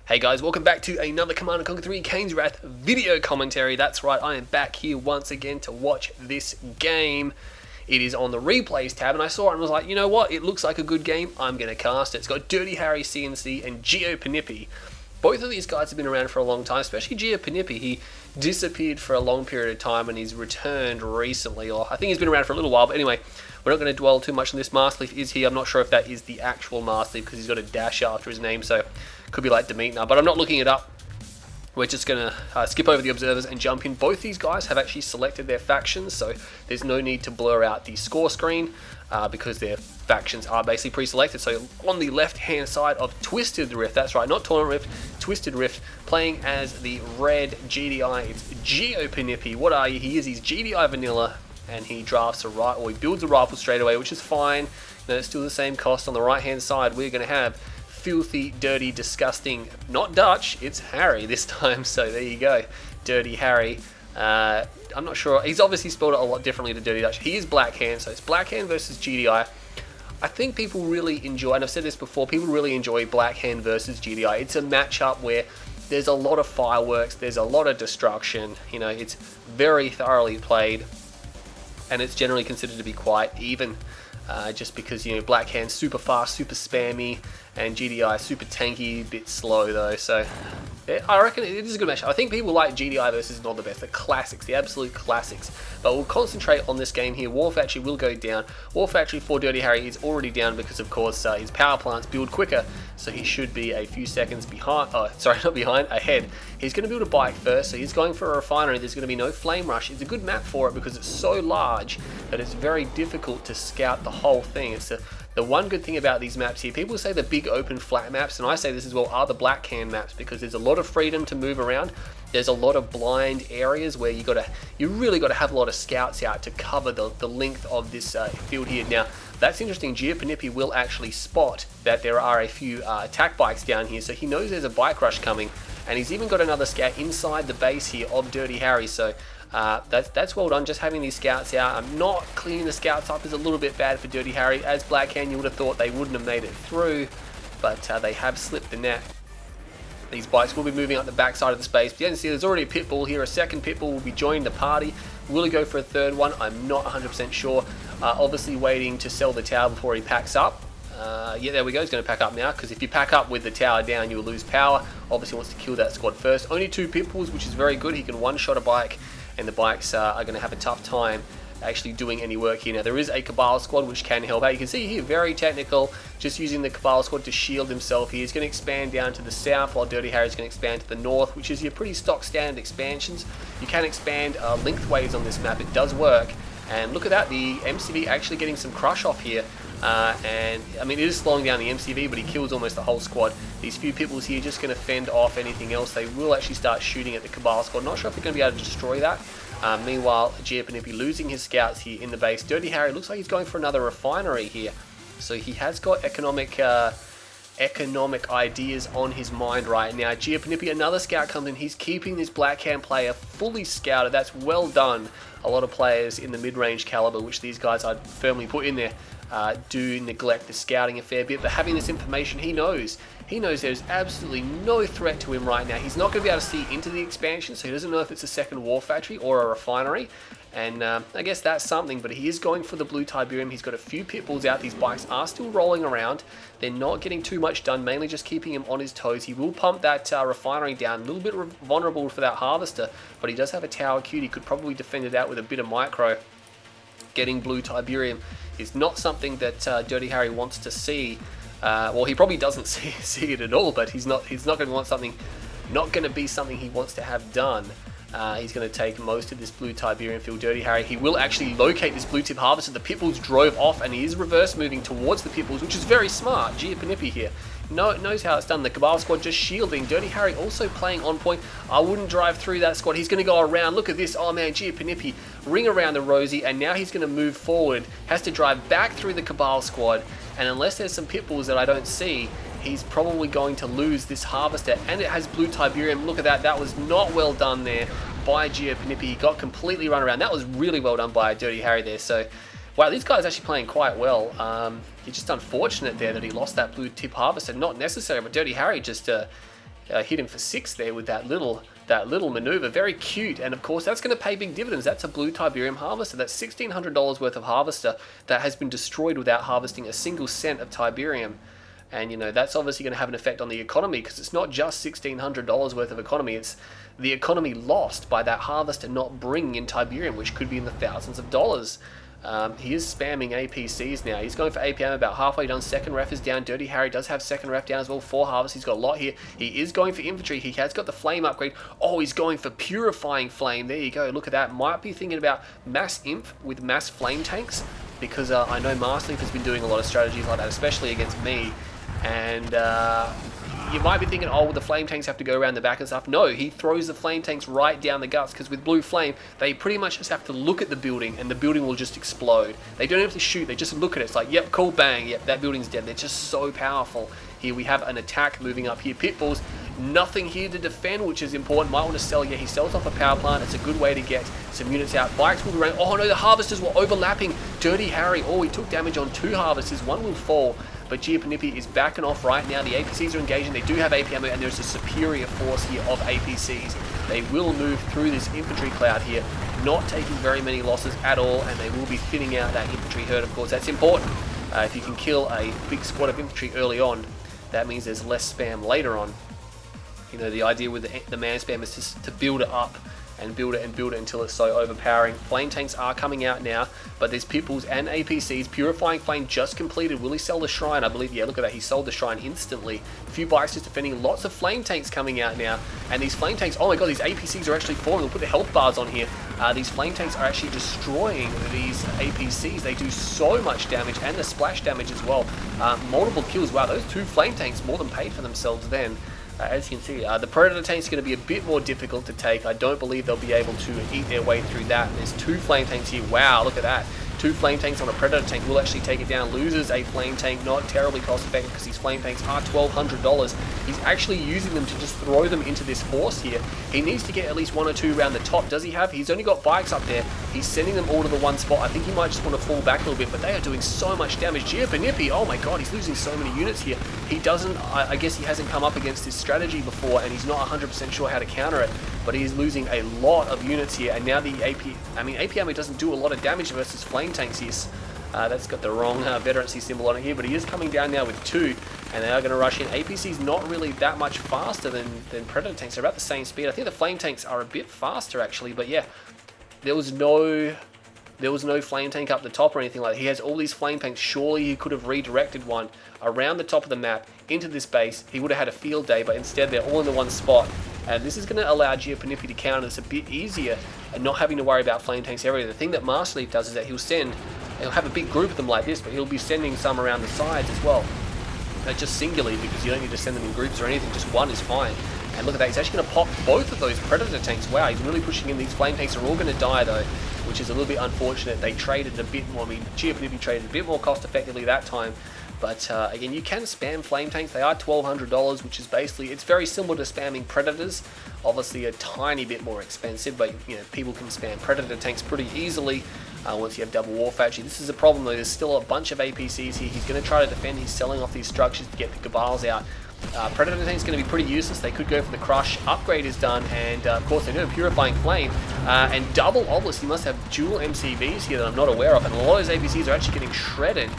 Hey guys, welcome back to another Command & Conquer 3 Kane's Wrath video commentary. That's right, I am back here once again to watch this game. It is on the replays tab, and I saw it and was like, you know what, it looks like a good game, I'm going to cast it. It's got DirtyHarryCnC and giopanipi. Both of these guys have been around for a long time, especially giopanipi. He disappeared for a long period of time and he's returned recently, or I think he's been around for a little while, but anyway, we're not going to dwell too much on this. Master Leaf is here. I'm not sure if that is the actual Master Leaf because he's got a dash after his name, so could be like Demeter, but I'm not looking it up. We're just going to skip over the observers and jump in. Both these guys have actually selected their factions, so there's no need to blur out the score screen because their factions are basically pre-selected. So on the left-hand side of Twisted Rift, that's right, not Tournament Rift, Twisted Rift, playing as the red GDI, it's giopanipi. What are you? He's GDI vanilla, and he drafts a rifle, or he builds a rifle straight away, which is fine. You know, it's still the same cost. On the right-hand side, we're going to have filthy, dirty, disgusting, not Dutch, it's Harry this time, so there you go, Dirty Harry. I'm not sure, he's obviously spelled it a lot differently to Dirty Dutch. He is Blackhand, so it's Blackhand versus GDI. I think people really enjoy, and I've said this before, people really enjoy Blackhand versus GDI. It's a matchup where there's a lot of fireworks, there's a lot of destruction, you know, it's very thoroughly played, and it's generally considered to be quite even. Just because, you know, Blackhand's super fast, super spammy, and GDI super tanky, bit slow though, so yeah, I reckon it is a good match. I think people like GDI versus not the best, the classics, the absolute classics, but we'll concentrate on this game here. War Factory will go down. War Factory for Dirty Harry is already down because of course his power plants build quicker, so he should be a few seconds behind, ahead. He's going to build a bike first, so he's going for a refinery. There's going to be no flame rush. It's a good map for it because it's so large that it's very difficult to scout the whole thing. It's the one good thing about these maps here, people say the big open flat maps, and I say this as well, are the Blackhand maps because there's a lot of freedom to move around. There's a lot of blind areas where you really got to have a lot of scouts out to cover the length of this field here. Now, that's interesting. giopanipi will actually spot that there are a few attack bikes down here, so he knows there's a bike rush coming, and he's even got another scout inside the base here of Dirty Harry, so that's well done, just having these scouts out. Not cleaning the scouts up is a little bit bad for Dirty Harry. As Blackhand, you would have thought they wouldn't have made it through, but they have slipped the net. These bikes will be moving up the backside of the space. But you can see there's already a pit bull here. A second pit bull will be joining the party. Will he go for a third one? I'm not 100% sure. Obviously waiting to sell the tower before he packs up. Yeah, there we go. He's going to pack up now, because if you pack up with the tower down, you will lose power. Obviously wants to kill that squad first. Only 2 pit bulls, which is very good. He can one-shot a bike, and the bikes are going to have a tough time actually doing any work here. Now, there is a Cabal squad which can help out. You can see here, very technical, just using the Cabal squad to shield himself here. He's going to expand down to the south, while Dirty Harry's going to expand to the north, which is your pretty stock standard expansions. You can expand lengthways on this map. It does work. And look at that, the MCV actually getting some crush off here. And I mean, it is slowing down the MCV, but he kills almost the whole squad. These few peoples here just going to fend off anything else. They will actually start shooting at the Cabal squad. Not sure if they're going to be able to destroy that. Meanwhile, giopanipi losing his scouts here in the base. Dirty Harry looks like he's going for another refinery here. So he has got economic ideas on his mind right now. giopanipi, another scout comes in. He's keeping this Blackhand player fully scouted. That's well done. A lot of players in the mid-range caliber, which these guys I'd firmly put in there, do neglect the scouting a fair bit, but having this information, he knows there's absolutely no threat to him right now. He's not going to be able to see into the expansion, so he doesn't know if it's a second war factory or a refinery, and I guess that's something, but he is going for the blue Tiberium. He's got a few pit bulls out. These bikes are still rolling around. They're not getting too much done, mainly just keeping him on his toes. He will pump that refinery down, a little bit vulnerable for that harvester, but he does have a tower queued. He could probably defend it out with a bit of micro. Getting blue Tiberium is not something that Dirty Harry wants to see. Well, he probably doesn't see it at all, but he's not going to want something, not going to be something he wants to have done. He's going to take most of this blue Tiberium field. Dirty Harry, he will actually locate this blue tip harvester. The pit bulls drove off, and he is reverse moving towards the pit bulls, which is very smart. giopanipi here knows how it's done. The Cabal squad just shielding. Dirty Harry also playing on point. I wouldn't drive through that squad. He's going to go around. Look at this. Oh man, giopanipi ring around the Rosie, and now he's going to move forward. Has to drive back through the Cabal squad, and unless there's some pit bulls that I don't see, he's probably going to lose this harvester, and it has blue Tiberium. Look at that. That was not well done there by giopanipi. He got completely run around. That was really well done by Dirty Harry there. So wow, these guys are actually playing quite well. It's just unfortunate there that he lost that blue tip harvester. Not necessary, but Dirty Harry just hit him for 6 there with that little maneuver. Very cute, and of course that's going to pay big dividends. That's a blue Tiberium harvester. That's $1,600 worth of harvester that has been destroyed without harvesting a single cent of Tiberium. And, you know, that's obviously going to have an effect on the economy, because it's not just $1,600 worth of economy, it's the economy lost by that harvester not bringing in Tiberium, which could be in the thousands of dollars. He is spamming APCs now. He's going for APM about halfway done. Second ref is down. Dirty Harry does have second ref down as well. 4 harvests. He's got a lot here. He is going for infantry. He has got the flame upgrade. Oh, he's going for purifying flame. There you go. Look at that. Might be thinking about mass inf with mass flame tanks, because I know Master Leaf has been doing a lot of strategies like that, especially against me. And you might be thinking, oh, well, the flame tanks have to go around the back and stuff. No, he throws the flame tanks right down the guts, because with blue flame, they pretty much just have to look at the building and the building will just explode. They don't have to shoot, they just look at it. It's like, yep, cool, bang, yep, that building's dead. They're just so powerful. Here we have an attack moving up here. Pitbulls, nothing here to defend, which is important. Might want to sell. Yeah, he sells off a power plant. It's a good way to get some units out. Bikes will be running. Oh no, the harvesters were overlapping. Dirty Harry, oh, he took damage on 2 harvesters. 1 will fall. But giopanipi is backing off right now. The APCs are engaging. They do have AP ammo, and there's a superior force here of APCs. They will move through this infantry cloud here, not taking very many losses at all, and they will be thinning out that infantry herd, of course. That's important. If you can kill a big squad of infantry early on, that means there's less spam later on. You know, the idea with the man spam is just to build it up and build it until it's so overpowering. Flame tanks are coming out now, but there's Pitbulls and APCs. Purifying Flame just completed. Will he sell the shrine? I believe, yeah, look at that. He sold the shrine instantly. A few bikes just defending. Lots of flame tanks coming out now. And these flame tanks, oh my god, these APCs are actually falling. We'll put the health bars on here. These flame tanks are actually destroying these APCs. They do so much damage, and the splash damage as well. Multiple kills. Wow, those 2 flame tanks more than paid for themselves then. As you can see, the Predator tank is going to be a bit more difficult to take. I don't believe they'll be able to eat their way through that. There's 2 flame tanks here. Wow, look at that. 2 flame tanks on a Predator tank will actually take it down. Loses a flame tank, not terribly cost effective, because these flame tanks are $1,200. He's actually using them to just throw them into this force here. He needs to get at least 1 or 2 around the top. Does he have? He's only got bikes up there. He's sending them all to the one spot. I think he might just want to fall back a little bit, but they are doing so much damage. giopanipi, oh my god, he's losing so many units here. He doesn't, I guess he hasn't come up against this strategy before, and he's not 100% sure how to counter it, but he is losing a lot of units here. And now the AP ammo doesn't do a lot of damage versus flame tanks here. That's got the wrong veterancy symbol on it here, but he is coming down now with 2, and they are going to rush in. APC's not really that much faster than Predator tanks. They're about the same speed. I think the flame tanks are a bit faster actually, but yeah, there was no flame tank up the top or anything like that. He has all these flame tanks. Surely he could have redirected one around the top of the map into this base. He would have had a field day, but instead they're all in the one spot. And this is going to allow giopanipi to counter this a bit easier and not having to worry about flame tanks everywhere. The thing that Master Leaf does is that he'll have a big group of them like this, but he'll be sending some around the sides as well. Just singularly, because you don't need to send them in groups or anything, just one is fine. And look at that, he's actually going to pop both of those Predator tanks. Wow, he's really pushing in. These flame tanks are all going to die though, which is a little bit unfortunate. They traded a bit more, giopanipi traded a bit more cost effectively that time. But again, you can spam flame tanks. They are $1,200, which is basically, it's very similar to spamming Predators. Obviously a tiny bit more expensive, but you know, people can spam Predator tanks pretty easily once you have double warfare. Actually, this is a problem though. There's still a bunch of APCs here. He's going to try to defend. He's selling off these structures to get the Cabals out. Predator tank is going to be pretty useless. They could go for the Crush. Upgrade is done, and of course they're doing Purifying Flame and double Obelisk. He must have dual MCVs here that I'm not aware of, and a lot of those APCs are actually getting shredded.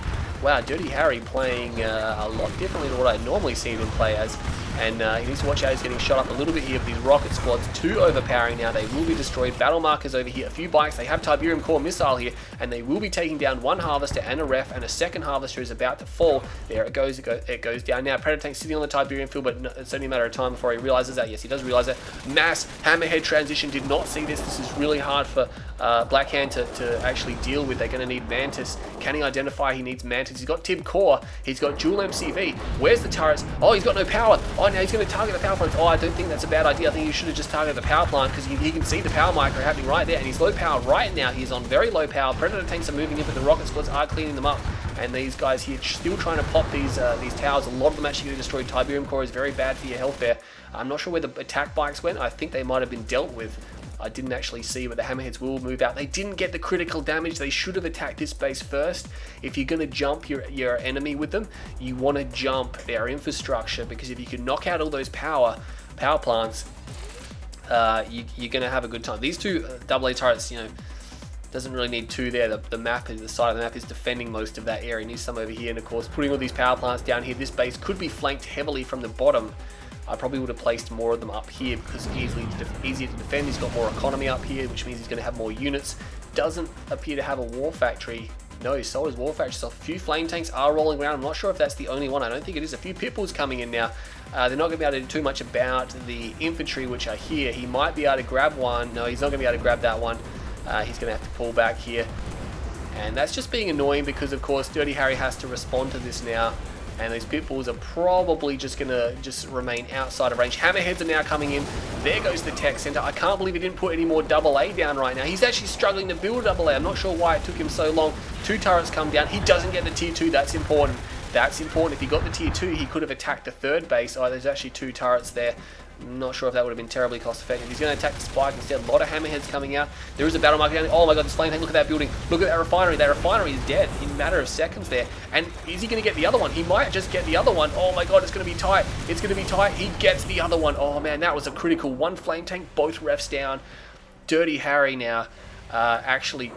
Wow, Dirty Harry playing a lot differently than what I normally see him play as. And he needs to watch out. He's getting shot up a little bit here with these rocket squads. 2 overpowering now. They will be destroyed. Battle markers over here. A few bikes. They have Tiberium core missile here, and they will be taking down 1 harvester and a ref, and a second harvester is about to fall. There it goes. It goes down now. Predator tank sitting on the Tiberium field, but it's only a matter of time before he realizes that. Yes, he does realize that. Mass Hammerhead transition. Did not see this. This is really hard for Blackhand to actually deal with. They're going to need Mantis. Can he identify he needs Mantis? He's got Tib core. He's got dual MCV. Where's the turrets? Oh, he's got no power. Oh, now he's going to target the power plant. Oh, I don't think that's a bad idea. I think he should have just targeted the power plant, because he can see the power micro happening right there, and he's low power right now. He's on very low power. Predator tanks are moving in, but the rocket squads are cleaning them up. And these guys here still trying to pop these towers. A lot of them actually getting destroyed. Tiberium core is very bad for your health there. I'm not sure where the attack bikes went. I think they might have been dealt with. I didn't actually see, but the Hammerheads will move out. They didn't get the critical damage. They should have attacked this base first. If you're going to jump your enemy with them, you want to jump their infrastructure, because if you can knock out all those power plants, you're going to have a good time. These two AA turrets, doesn't really need two there. The map is, the side of the map is defending most of that area. Needs some over here, and of course putting all these power plants down here. This base could be flanked heavily from the bottom. I probably would have placed more of them up here because it's easier to defend. He's got more economy up here, which means he's going to have more units. Doesn't appear to have a war factory. No, he sold his war factory. So a few flame tanks are rolling around. I'm not sure if that's the only one. I don't think it is. A few pit bulls coming in now. They're not going to be able to do too much about the infantry, which are here. He might be able to grab one. No, he's not going to be able to grab that one. He's going to have to pull back here. And that's just being annoying because, of course, Dirty Harry has to respond to this now. And these pit bulls are probably just going to remain outside of range. Hammerheads are now coming in. There goes the tech center. I can't believe he didn't put any more AA down right now. He's actually struggling to build AA. I'm not sure why it took him so long. 2 turrets come down. He doesn't get the tier 2. That's important. That's important. If he got the tier 2, he could have attacked the third base. Oh, there's actually 2 turrets there. I'm not sure if that would have been terribly cost effective. He's going to attack the spike instead. A lot of Hammerheads coming out. There is a battle marker down there. Oh my god, this flame tank. Look at that building. Look at that refinery. That refinery is dead in a matter of seconds there. And is he going to get the other one? He might just get the other one. Oh my god, it's going to be tight. It's going to be tight. He gets the other one. Oh man, that was a critical. 1 flame tank, both refs down. Dirty Harry now actually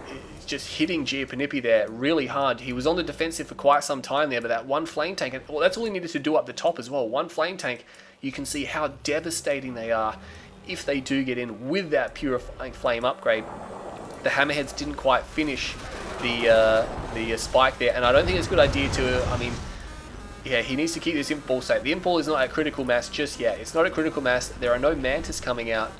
just hitting giopanipi there really hard. He was on the defensive for quite some time there, but that 1 flame tank, and well, that's all he needed to do up the top as well. 1 flame tank. You can see how devastating they are if they do get in with that purifying flame upgrade. The Hammerheads didn't quite finish the spike there, and I don't think it's a good idea to, yeah, he needs to keep this imp ball safe. The imp ball is not at critical mass just yet. It's not at critical mass. There are no mantis coming out.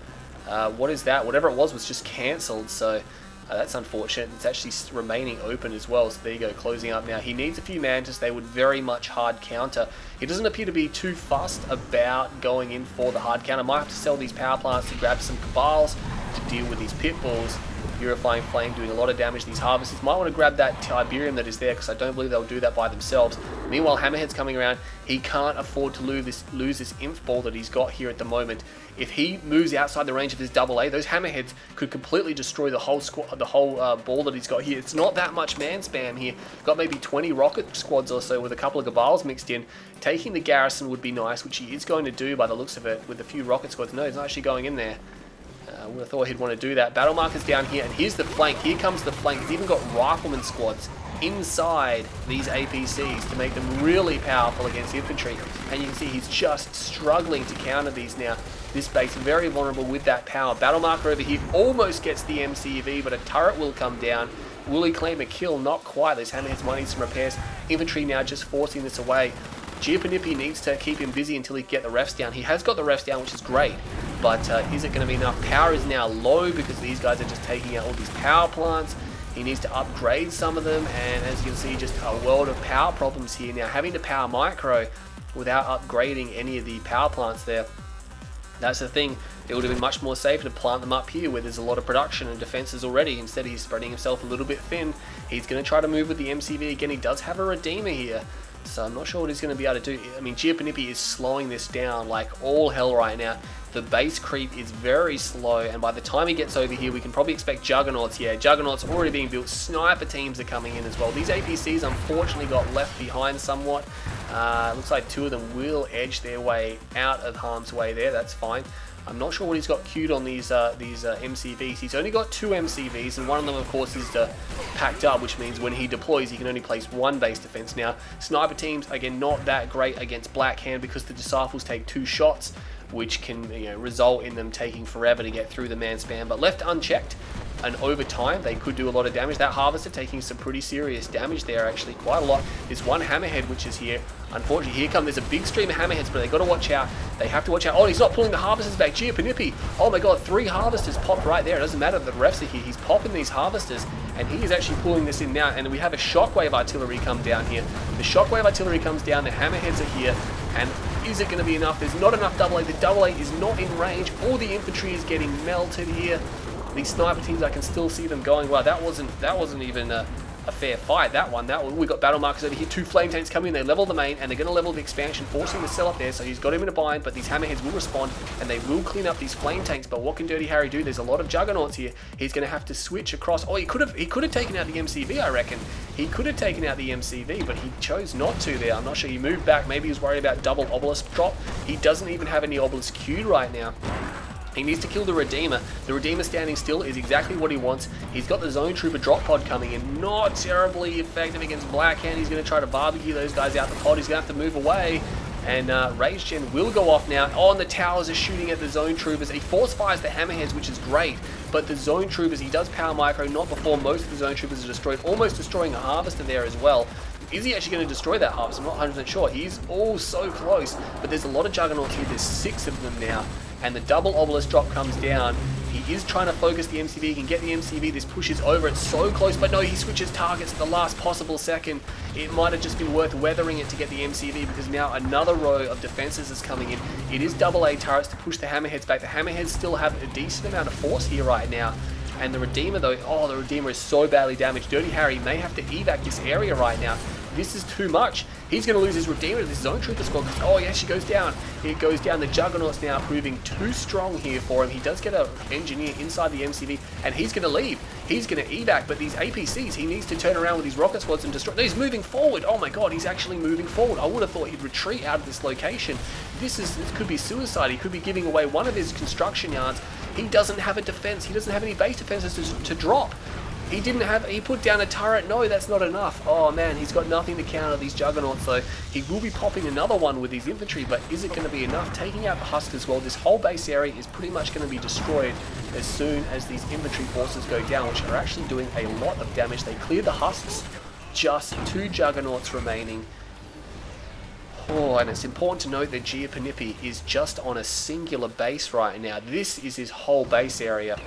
What is that? Whatever it was just cancelled, so that's unfortunate. It's actually remaining open as well, so there you go, closing up now. He needs a few mantis. They would very much hard counter. He doesn't appear to be too fussed about going in for the hard counter. Might have to sell these power plants to grab some cabals to deal with these pit bulls. Purifying flame doing a lot of damage. These harvesters might want to grab that Tiberium that is there, because I don't believe they'll do that by themselves. Meanwhile, Hammerhead's coming around. He can't afford to lose this inf ball that he's got here at the moment. If he moves outside the range of his AA, those Hammerheads could completely destroy the whole squad, the whole ball that he's got here. It's not that much man spam here. Got maybe 20 rocket squads or so with a couple of Gabals mixed in. Taking the garrison would be nice, which he is going to do by the looks of it with a few rocket squads. No, he's not actually going in there. I would have thought he'd want to do that. Battle markers down here, and here's the flank. Here comes the flank. He's even got rifleman squads inside these APCs to make them really powerful against infantry. And you can see he's just struggling to counter these now. This base very vulnerable with that power. Battle marker over here almost gets the MCV, but a turret will come down. Will he claim a kill? Not quite. Those Hammerheads might need some repairs. Infantry now just forcing this away. giopanipi needs to keep him busy until he can get the refs down. He has got the refs down, which is great. But is it going to be enough? Power is now low because these guys are just taking out all these power plants. He needs to upgrade some of them, and as you can see, just a world of power problems here. Now, having to power micro without upgrading any of the power plants there, that's the thing. It would have been much more safe to plant them up here where there's a lot of production and defenses already. Instead, he's spreading himself a little bit thin. He's going to try to move with the MCV again. He does have a Redeemer here, so I'm not sure what he's going to be able to do. I mean, giopanipi is slowing this down like all hell right now. The base creep is very slow, and by the time he gets over here, we can probably expect Juggernauts. Yeah, Juggernauts already being built. Sniper teams are coming in as well. These APCs unfortunately got left behind somewhat. Looks like 2 of them will edge their way out of harm's way there. That's fine. I'm not sure what he's got queued on these MCVs. He's only got 2 MCVs, and one of them, of course, is packed up, which means when he deploys, he can only place 1 base defense. Now, sniper teams, again, not that great against Black Hand because the Disciples take 2 shots, which can result in them taking forever to get through the man spam. But left unchecked, and over time, they could do a lot of damage. That Harvester taking some pretty serious damage there, actually, quite a lot. There's 1 Hammerhead, which is here. Unfortunately, there's a big stream of Hammerheads, but they've got to watch out. They have to watch out. Oh, he's not pulling the Harvesters back. giopanipi. Oh my god, 3 Harvesters popped right there. It doesn't matter that the refs are here. He's popping these Harvesters, and he is actually pulling this in now. And we have a Shockwave Artillery come down here. The Shockwave Artillery comes down. The Hammerheads are here. And is it going to be enough? There's not enough AA. The AA is not in range. All the infantry is getting melted here. These sniper teams, I can still see them going. Wow, that wasn't even a fair fight, that one. We got battle markers over here, 2 flame tanks coming in, they level the main, and they're going to level the expansion, forcing him to sell up there, so he's got him in a bind, but these hammerheads will respond, and they will clean up these flame tanks. But what can Dirty Harry do? There's a lot of juggernauts here. He's going to have to switch across. Oh, he could have taken out the MCV, I reckon. He could have taken out the MCV, but he chose not to there. I'm not sure. He moved back. Maybe he was worried about double obelisk drop. He doesn't even have any obelisk queued right now. He needs to kill the Redeemer. The Redeemer standing still is exactly what he wants. He's got the Zone Trooper drop pod coming in. Not terribly effective against Blackhand. He's going to try to barbecue those guys out the pod. He's going to have to move away. And Rage Gen will go off now. Oh, and the towers are shooting at the Zone Troopers. He force fires the Hammerheads, which is great. But the Zone Troopers, he does power micro, not before most of the Zone Troopers are destroyed. Almost destroying a Harvester there as well. Is he actually going to destroy that Harvester? I'm not 100% sure. He's all so close. But there's a lot of Juggernauts here. There's 6 of them now. And the double obelisk drop comes down. He is trying to focus the MCV. He can get the MCV. This pushes over. It's so close, but no, he switches targets at the last possible second. It might have just been worth weathering it to get the MCV, because now another row of defenses is coming in. It is double A turrets to push the Hammerheads back. The Hammerheads still have a decent amount of force here right now. And the Redeemer though, oh, the Redeemer is so badly damaged. Dirty Harry may have to evac this area right now. This is too much. He's going to lose his Redeemer to this Zone Trooper squad. Oh yeah, she goes down. It goes down. The Juggernaut's now proving too strong here for him. He does get an engineer inside the MCV, and he's going to leave. He's going to evac, but these APCs, he needs to turn around with his rocket squads and destroy. No, he's moving forward. Oh my god, he's actually moving forward. I would have thought he'd retreat out of this location. This could be suicide. He could be giving away one of his construction yards. He doesn't have a defense. He doesn't have any base defenses to drop. He put down a turret. No, that's not enough. Oh man, he's got nothing to counter these Juggernauts though. He will be popping another one with his infantry, but is it going to be enough? Taking out the Husk as well. This whole base area is pretty much going to be destroyed as soon as these infantry forces go down, which are actually doing a lot of damage. They clear the Husks. Just 2 Juggernauts remaining. Oh, and it's important to note that giopanipi is just on a singular base right now. This is his whole base area.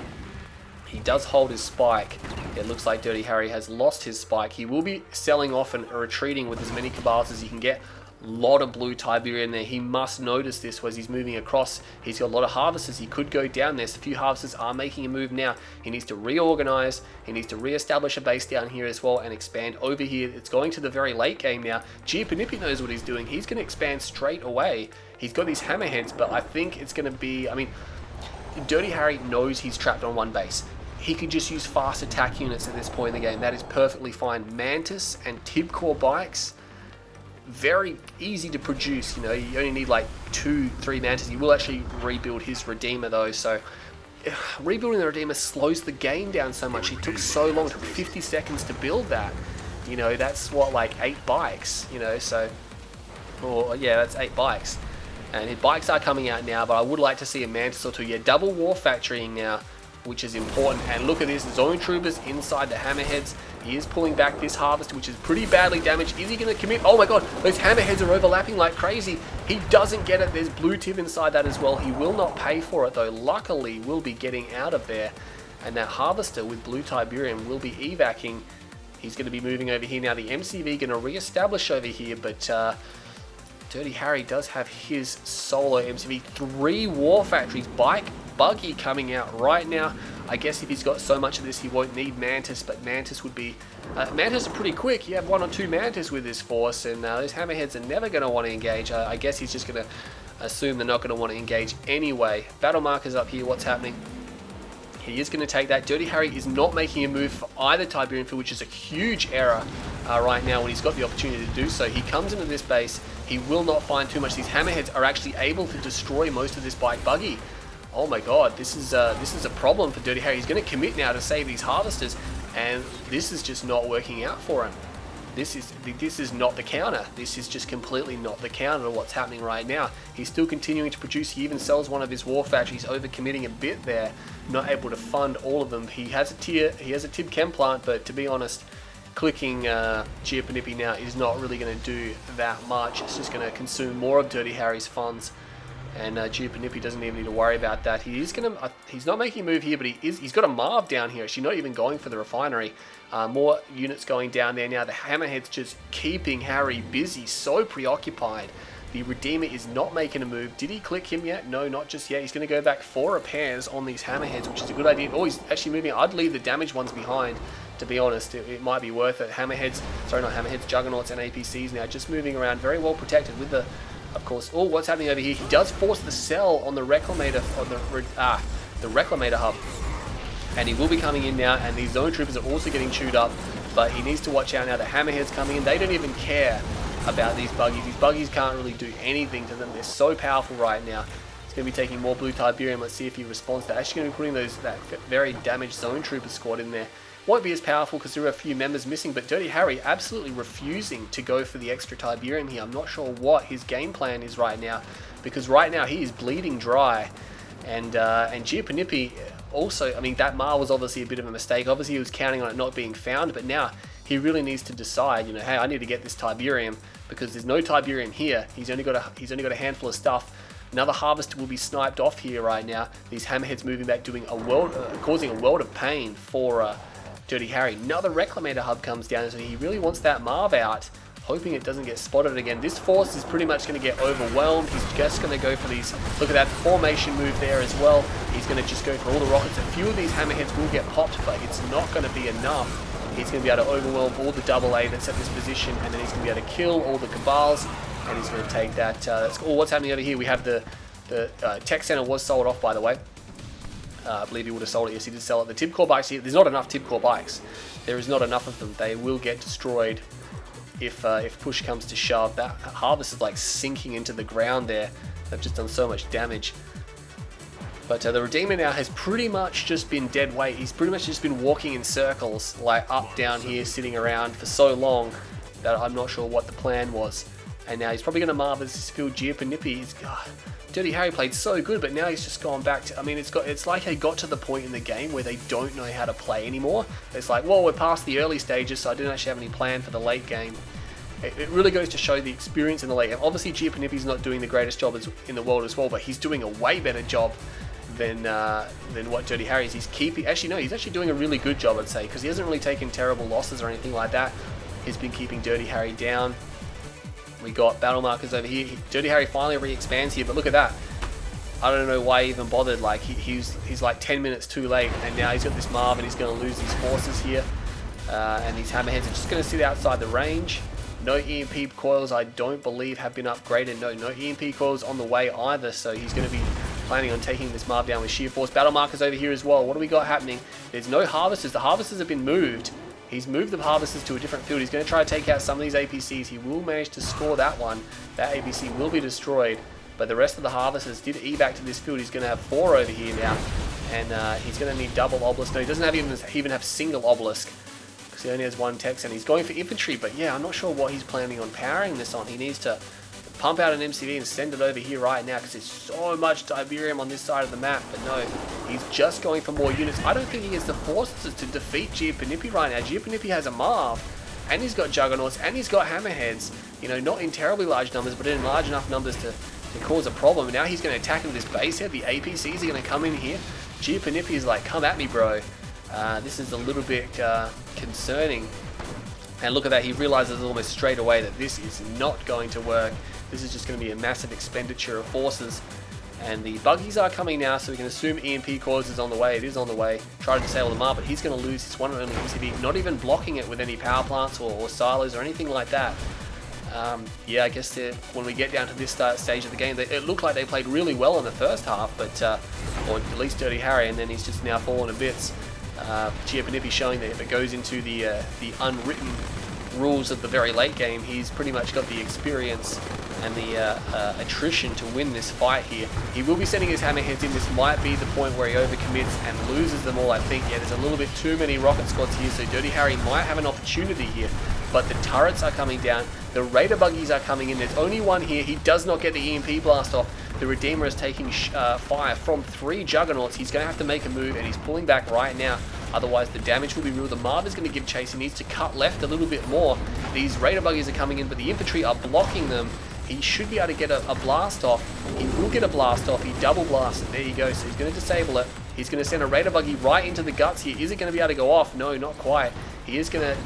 He does hold his spike. It looks like Dirty Harry has lost his spike. He will be selling off and retreating with as many Cabals as he can get. A lot of blue Tiberian there. He must notice this as he's moving across. He's got a lot of Harvesters. He could go down there. So a few Harvesters are making a move now. He needs to reorganize. He needs to re-establish a base down here as well and expand over here. It's going to the very late game now. giopanipi knows what he's doing. He's going to expand straight away. He's got these Hammerheads, but I think it's going to be... I mean, Dirty Harry knows he's trapped on one base. He could just use fast attack units at this point in the game. That is perfectly fine. Mantis and Tibcore bikes, very easy to produce. You know, you only need like 2-3 Mantis. He will actually rebuild his Redeemer though, so rebuilding the Redeemer slows the game down so much. He took so long, it took 50 seconds to build that. You know, that's what, like 8 bikes, you know, so, or yeah, that's 8 bikes. And his bikes are coming out now, but I would like to see a Mantis or 2. Yeah, double war factorying now, which is important. And look at this, Zone Troopers inside the Hammerheads. He is pulling back this Harvester, which is pretty badly damaged. Is he going to commit? Oh my god, those Hammerheads are overlapping like crazy. He doesn't get it. There's blue tip inside that as well. He will not pay for it though. Luckily, we'll be getting out of there. And that Harvester with blue Tiberium will be evacing. He's going to be moving over here now. The MCV going to re-establish over here, but Dirty Harry does have his solo MCV. 3 war factories, bike, buggy coming out right now. I guess if he's got so much of this, he won't need Mantis, but Mantis would be... Mantis are pretty quick. You have 1 or 2 Mantis with this force, and those Hammerheads are never going to want to engage. I guess he's just going to assume they're not going to want to engage anyway. Battle markers up here. What's happening? He is going to take that. Dirty Harry is not making a move for either Tiberian Field, which is a huge error right now when he's got the opportunity to do so. He comes into this base. He will not find too much. These Hammerheads are actually able to destroy most of this bike buggy. Oh my god, this is a problem for Dirty Harry. He's going to commit now to save these Harvesters, and this is just not working out for him. This is not the counter. This is just completely not the counter to what's happening right now. He's still continuing to produce. He even sells one of his war factories, overcommitting a bit there, not able to fund all of them. He has a Tib Chem plant, but to be honest, clicking giopanipi now is not really going to do that much. It's just going to consume more of Dirty Harry's funds. And giopanipi doesn't even need to worry about that. He's not making a move here, but he's got a Marv down here. Actually, not even going for the refinery. More units going down there now. The Hammerhead's just keeping Harry busy, so preoccupied. The Redeemer is not making a move. Did he click him yet? No, not just yet. He's going to go back for repairs on these Hammerheads, which is a good idea. Oh, he's actually moving. I'd leave the damaged ones behind, to be honest. It might be worth it. Hammerheads, sorry, not Hammerheads, Juggernauts and APCs now just moving around, very well protected with the, of course. Oh, what's happening over here? He does force the cell on the Reclamator, on the Reclamator hub. And he will be coming in now, and these Zone Troopers are also getting chewed up. But he needs to watch out now. The Hammerhead's coming in. They don't even care about these buggies. These buggies can't really do anything to them. They're so powerful right now. He's going to be taking more blue Tiberium. Let's see if he responds to that. Actually going to be putting that very damaged Zone Trooper squad in there. Won't be as powerful because there are a few members missing, but Dirty Harry absolutely refusing to go for the extra Tiberium here. I'm not sure what his game plan is right now, because right now he is bleeding dry. And giopanipi also, I mean, that Mar was obviously a bit of a mistake. Obviously he was counting on it not being found, but now he really needs to decide, you know, hey, I need to get this Tiberium because there's no Tiberium here. He's only got a handful of stuff. Another harvest will be sniped off here right now. These Hammerheads moving back, doing causing a world of pain for Dirty Harry. Another Reclamator hub comes down, so he really wants that Marv out, hoping it doesn't get spotted again. This force is pretty much going to get overwhelmed. He's just going to go for these. Look at that formation move there as well. He's going to just go for all the rockets. A few of these Hammerheads will get popped, but it's not going to be enough. He's going to be able to overwhelm all the AA that's at this position, and then he's going to be able to kill all the Cabals, and he's going to take that. That's all. What's happening over here? We have the tech center was sold off, by the way. I believe he would have sold it. Yes, he did sell it. The Tibcore bikes here, there's not enough Tibcore bikes. There is not enough of them. They will get destroyed if push comes to shove. That harvest is like sinking into the ground there. They've just done so much damage. But the Redeemer now has pretty much just been dead weight. He's pretty much just been walking in circles, like up, down here, sitting around for so long that I'm not sure what the plan was. And now he's probably going to marvel this field giopanipi. Dirty Harry played so good, but now he's just gone back to, I mean, it's like they got to the point in the game where they don't know how to play anymore. It's like, well, we're past the early stages, so I didn't actually have any plan for the late game. It really goes to show the experience in the late game. Obviously, giopanipi's not doing the greatest job in the world as well, but he's doing a way better job than what Dirty Harry is. He's actually doing a really good job, I'd say, because he hasn't really taken terrible losses or anything like that. He's been keeping Dirty Harry down. We got battle markers over here. Dirty Harry finally re-expands here, but look at that. I don't know why he even bothered. Like he's like 10 minutes too late, and now he's got this Marv, and he's going to lose these forces here. And these Hammerheads are just going to sit outside the range. No EMP coils, I don't believe, have been upgraded. No EMP coils on the way either, so he's going to be planning on taking this Marv down with sheer force. Battle markers over here as well. What do we got happening? There's no harvesters. The harvesters have been moved. He's moved the harvesters to a different field. He's going to try to take out some of these APCs. He will manage to score that one. That APC will be destroyed, but the rest of the harvesters did evac to this field. He's going to have 4 over here now, and he's going to need double obelisk. No, he doesn't even have single obelisk, because he only has 1 text, and he's going for infantry. But yeah, I'm not sure what he's planning on powering this on. He needs to pump out an MCV and send it over here right now, because there's so much Tiberium on this side of the map. But no, he's just going for more units. I don't think he has the forces to defeat giopanipi right now. giopanipi has a Marv, and he's got Juggernauts, and he's got Hammerheads. You know, not in terribly large numbers, but in large enough numbers to cause a problem. Now he's going to attack into this base here. The APCs are going to come in here. giopanipi is like, come at me, bro. This is a little bit concerning. And look at that, he realizes almost straight away that this is not going to work. This is just going to be a massive expenditure of forces. And the buggies are coming now, so we can assume EMP cores is on the way. It is on the way. Try to disable them up, but he's going to lose his one and only MCV, not even blocking it with any power plants or silos or anything like that. Yeah, I guess when we get down to this stage of the game, it looked like they played really well in the first half, but or at least Dirty Harry, and then he's just now fallen to bits. giopanipi showing that if it goes into the unwritten rules of the very late game, he's pretty much got the experience and the attrition to win this fight here. He will be sending his Hammerheads in. This might be the point where he overcommits and loses them all, I think. Yeah, there's a little bit too many rocket squads here, so Dirty Harry might have an opportunity here. But the turrets are coming down. The Raider buggies are coming in. There's only one here. He does not get the EMP blast off. The Redeemer is taking fire from 3 Juggernauts. He's going to have to make a move, and he's pulling back right now. Otherwise, the damage will be real. The Marv is going to give chase. He needs to cut left a little bit more. These Raider buggies are coming in, but the infantry are blocking them. He should be able to get a blast off. He will get a blast off. He double blasted. There you go. So he's going to disable it. He's going to send a Raider buggy right into the guts here. Is it going to be able to go off? No, not quite. He's gonna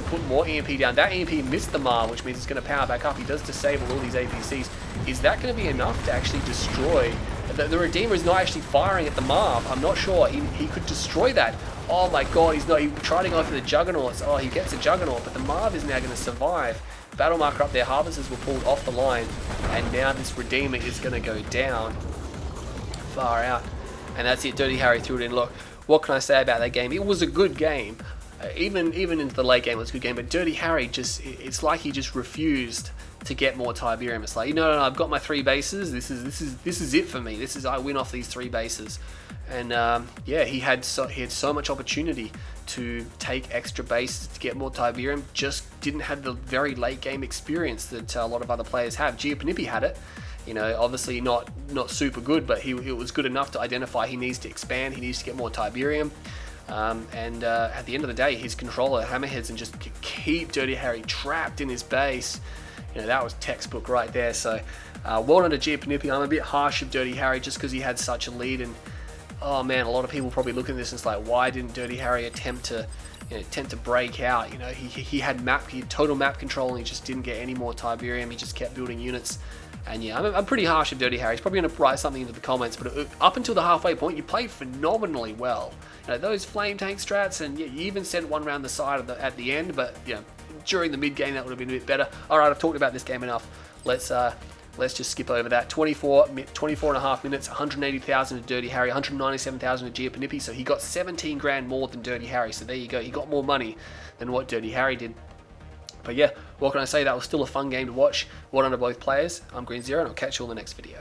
put more EMP down. That EMP missed the Marv, which means it's gonna power back up. He does disable all these APCs. Is that gonna be enough to actually destroy? The Redeemer is not actually firing at the Marv. I'm not sure. He could destroy that. Oh my god, he's not. He tried to go for the Juggernauts. Oh, he gets a Juggernaut, but the Marv is now gonna survive. Battle marker up there. Harvesters were pulled off the line, and now this Redeemer is gonna go down. Far out. And that's it. Dirty Harry threw it in. Look, what can I say about that game? It was a good game. Even into the late game, it was a good game. But Dirty Harry it's like he just refused to get more Tiberium. It's like, no, I've got my 3 bases. This is it for me. I win off these 3 bases. And yeah, he had so much opportunity to take extra bases to get more Tiberium. Just didn't have the very late game experience that a lot of other players have. Giopanipi had it. You know, obviously not super good, but it was good enough to identify he needs to expand. He needs to get more Tiberium. And at the end of the day, his controller Hammerheads and just keep Dirty Harry trapped in his base. You know, that was textbook right there. So well done to Giopanipi. I'm a bit harsh of Dirty Harry just because he had such a lead. And oh man, a lot of people probably look at this and it's like, why didn't Dirty Harry attempt to break out? You know, he had total map control and he just didn't get any more Tiberium. He just kept building units. And yeah, I'm pretty harsh of Dirty Harry. He's probably going to write something into the comments, but up until the halfway point, you played phenomenally well. You know, those flame tank strats, and you even sent one round the side at the end, but you know, during the mid game that would have been a bit better. All right, I've talked about this game enough. Let's just skip over that. 24 and a half minutes, 180,000 to Dirty Harry, 197,000 to Giopanipi. So he got 17 grand more than Dirty Harry. So there you go. He got more money than what Dirty Harry did. But yeah, what can I say? That was still a fun game to watch. Well done to both players. I'm Green Zero, and I'll catch you on the next video.